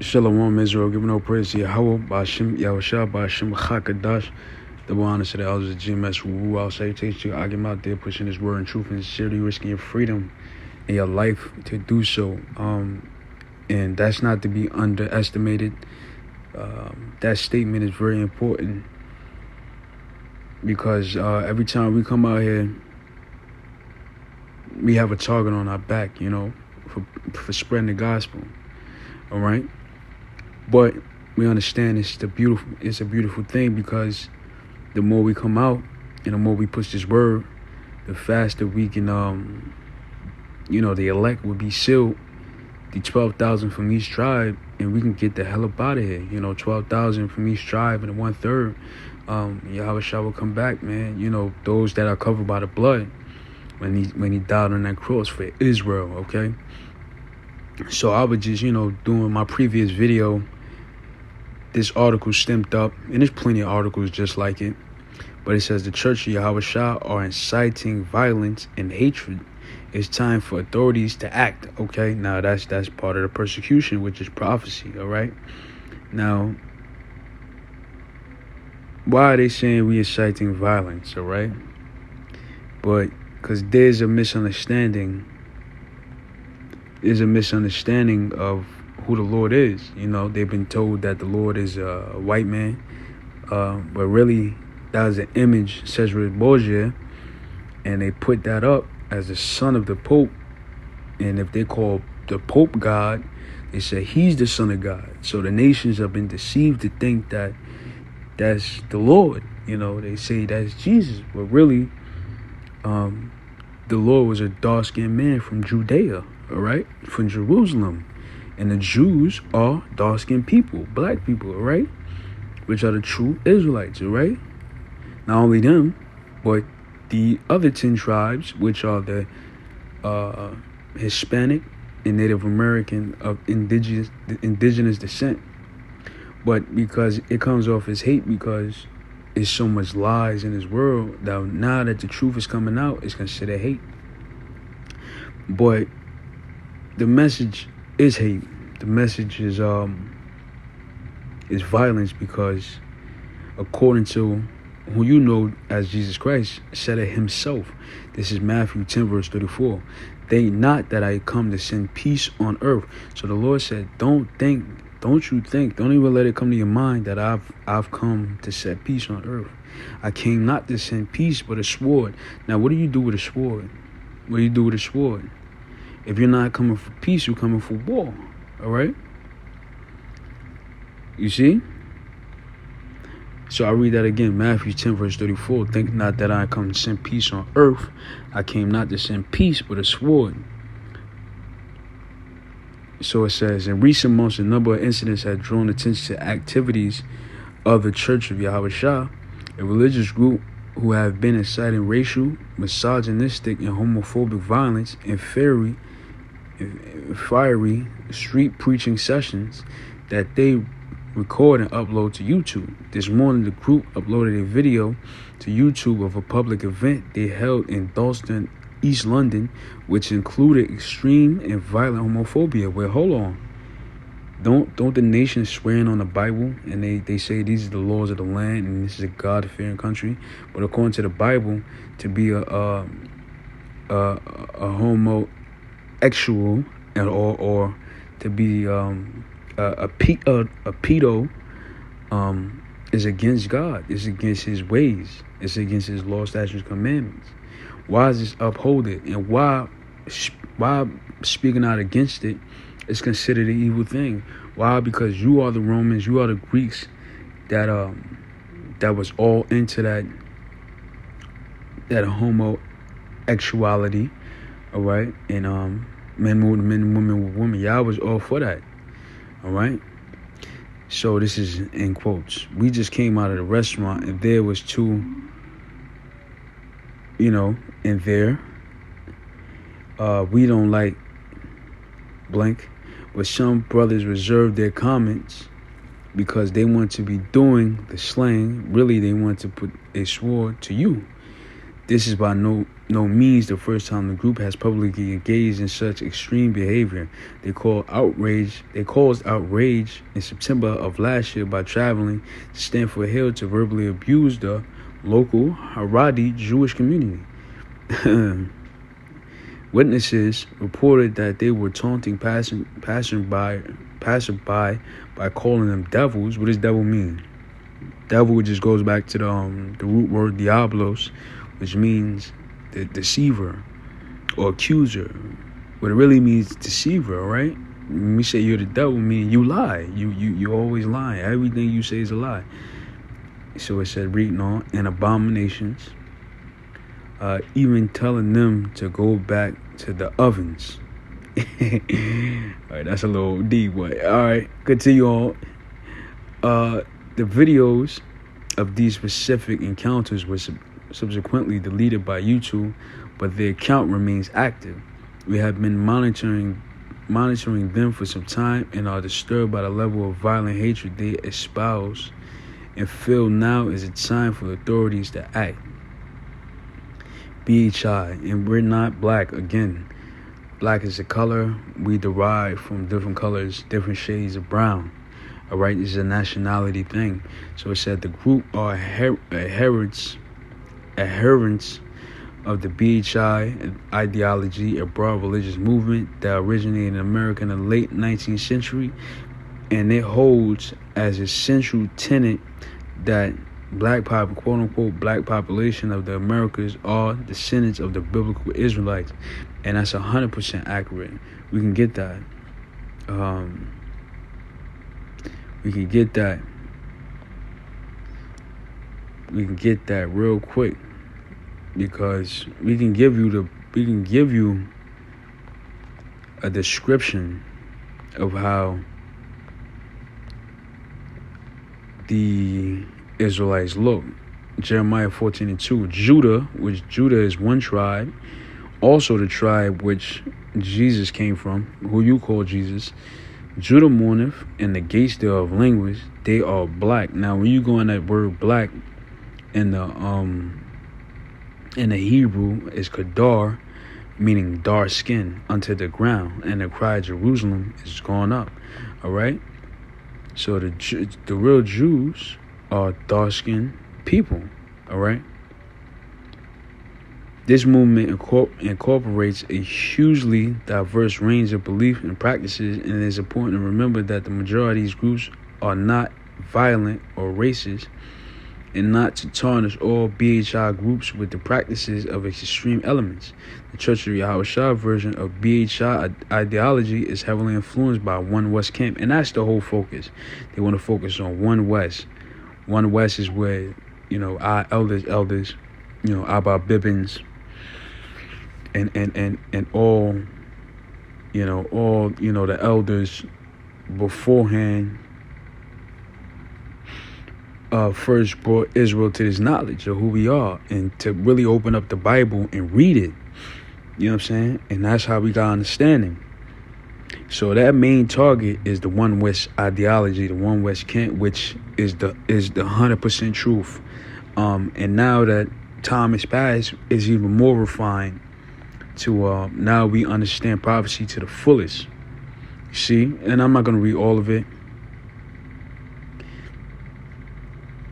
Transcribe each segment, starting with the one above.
Shalom Israel, giving no praise to Yahweh, Ba'ashem, Yahushua, Ba'ashem, Chakadash, the honor to the elders of GMS, who I'll salutation to you. I get out there pushing his word and truth and sincerity, risking your freedom and your life to do so. And that's not to be underestimated. That statement is very important because every time we come out here, we have a target on our back, for spreading the gospel. All right. But we understand it's a beautiful thing because the more we come out and the more we push this word, the faster we can, the elect will be sealed, the 12,000 from each tribe, and we can get the hell up out of here. 12,000 from each tribe and 1/3. Yahushua will come back, man. Those that are covered by the blood when he died on that cross for Israel, okay? So I was just, doing my previous video. This article stemmed up, and there's plenty of articles just like it, but it says the Church of Yahushua are inciting violence and hatred. It's time for authorities to act. Okay, now that's part of the persecution, which is prophecy. All right, now why are they saying we inciting violence? All right, but because there's a misunderstanding. There's a misunderstanding of who the Lord is. They've been told that the Lord is a white man, but really that was an image, Cesare Borgia, and they put that up as the son of the Pope. And if they call the Pope God, they say he's the son of God. So the nations have been deceived to think that that's the Lord. They say that's Jesus, but really, the Lord was a dark-skinned man from Judea, all right, from Jerusalem. And the Jews are dark-skinned people, black people, all right, which are the true Israelites, all right? Not only them, but the other 10 tribes, which are the Hispanic and Native American of indigenous descent. But because it comes off as hate, because there's so much lies in this world, that now that the truth is coming out, it's considered hate. But the message is hate. The message is violence, because according to who you know as Jesus Christ said it himself. This is Matthew 10 verse 34. Think not that I come to send peace on earth. So the Lord said, don't even let it come to your mind that I've come to set peace on earth. I came not to send peace but a sword. Now what do you do with a sword? What do you do with a sword? If you're not coming for peace, you're coming for war. All right? You see? So I read that again, Matthew 10 verse 34. Think not that I come to send peace on earth. I came not to send peace but a sword. So it says, in recent months, a number of incidents have drawn attention to activities of the Church of Yahushua, a religious group who have been inciting racial, misogynistic, and homophobic violence and fiery street preaching sessions that they record and upload to YouTube. This morning, the group uploaded a video to YouTube of a public event they held in Dalston, East London, which included extreme and violent homophobia. Well, hold on. Don't the nations swearing on the Bible, and they say these are the laws of the land and this is a God-fearing country? But according to the Bible, to be a homosexual or to be a pedo is against God. It's against his ways. It's against his law, statutes, commandments. Why is this upholded? And why speaking out against it is considered an evil thing? Why? Because you are the Romans, you are the Greeks that was all into that homosexuality, all right? And men with men, women with women. Y'all was all for that. All right. So this is in quotes. We just came out of the restaurant and there was two, in there. We don't like blank, but some brothers reserve their comments because they want to be doing the slang. Really, they want to put a sword to you. This is by no means the first time the group has publicly engaged in such extreme behavior. They caused outrage in September of last year by traveling to Stanford Hill to verbally abuse the local Haredi Jewish community. Witnesses reported that they were taunting passerby by calling them devils. What does devil mean? Devil just goes back to the root word diablos, which means the deceiver or accuser. What it really means, deceiver, right? When we say you're the devil, meaning you lie. You always lie. Everything you say is a lie. So it said, reading on, and abominations, even telling them to go back to the ovens. All right, that's a little deep, but all right, continue on. The videos of these specific encounters were subsequently deleted by YouTube, but the account remains active. We have been monitoring them for some time and are disturbed by the level of violent hatred they espouse and feel now is a time for the authorities to act. BHI, and we're not black again. Black is a color we derive from different colors, different shades of brown. All right, this is a nationality thing. So it said the group are adherents of the BHI ideology, a broad religious movement that originated in America in the late 19th century, and it holds as a central tenet that quote-unquote black population of the Americas are descendants of the biblical Israelites, and that's 100% accurate. We can get that. We can get that real quick, because we can give you a description of how the Israelites look. Jeremiah 14:2. Judah is one tribe, also the tribe which Jesus came from, who you call Jesus. Judah mourneth, and the gates thereof languish. They are black. Now, when you go on that word black in the Hebrew, is kadar, meaning dark skin, unto the ground, and the cry of Jerusalem is gone up. All right. So the real Jews are dark-skinned people. All right. This movement incorporates a hugely diverse range of beliefs and practices, and it is important to remember that the majority of these groups are not violent or racist, and not to tarnish all BHI groups with the practices of extreme elements. The Church of Yahushua version of BHI ideology is heavily influenced by One West camp, and that's the whole focus. They want to focus on One West. One West is where, our elders, Abba Bibbins, and all, the elders beforehand first brought Israel to this knowledge of who we are, and to really open up the Bible and read it. You know what I'm saying? And that's how we got understanding. So that main target is the One West ideology, the One West camp, which is the 100% truth. And now that time has passed, is even more refined. To now we understand prophecy to the fullest. See, and I'm not going to read all of it.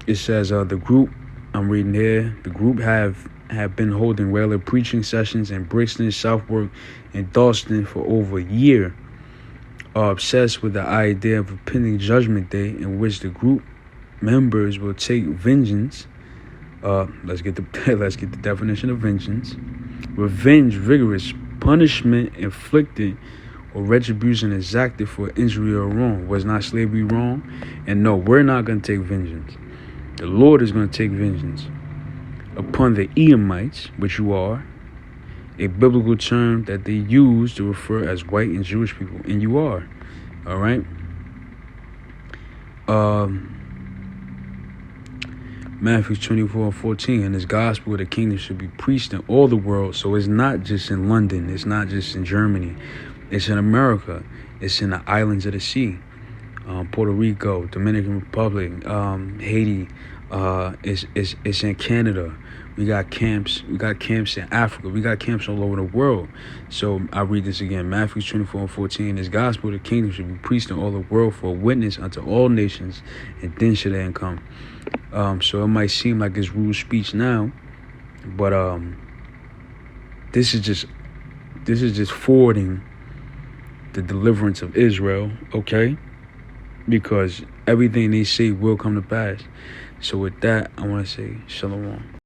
It says the group, I'm reading here, the group have been holding regular preaching sessions in Brixton, Southwark, and Dalston for over a year. Are obsessed with the idea of a pending judgment day in which the group members will take vengeance. Let's get the definition of vengeance. Revenge, vigorous punishment inflicted or retribution exacted for injury or wrong. Was not slavery wrong? And no, we're not going to take vengeance. The Lord is going to take vengeance upon the Edomites, which you are, a biblical term that they use to refer as white and Jewish people, and you are. All right. Matthew 24:14, and this gospel of the kingdom should be preached in all the world. So it's not just in London, it's not just in Germany, it's in America, it's in the islands of the sea, Puerto Rico, Dominican Republic, Haiti, it's in Canada, We got camps. We got camps in Africa. We got camps all over the world. So I read this again. Matthew 24:14. This gospel of the kingdom should be preached in all the world for a witness unto all nations, and then should the end come. So it might seem like it's rude speech now, but this is just forwarding the deliverance of Israel, okay? Because everything they say will come to pass. So with that, I want to say shalom.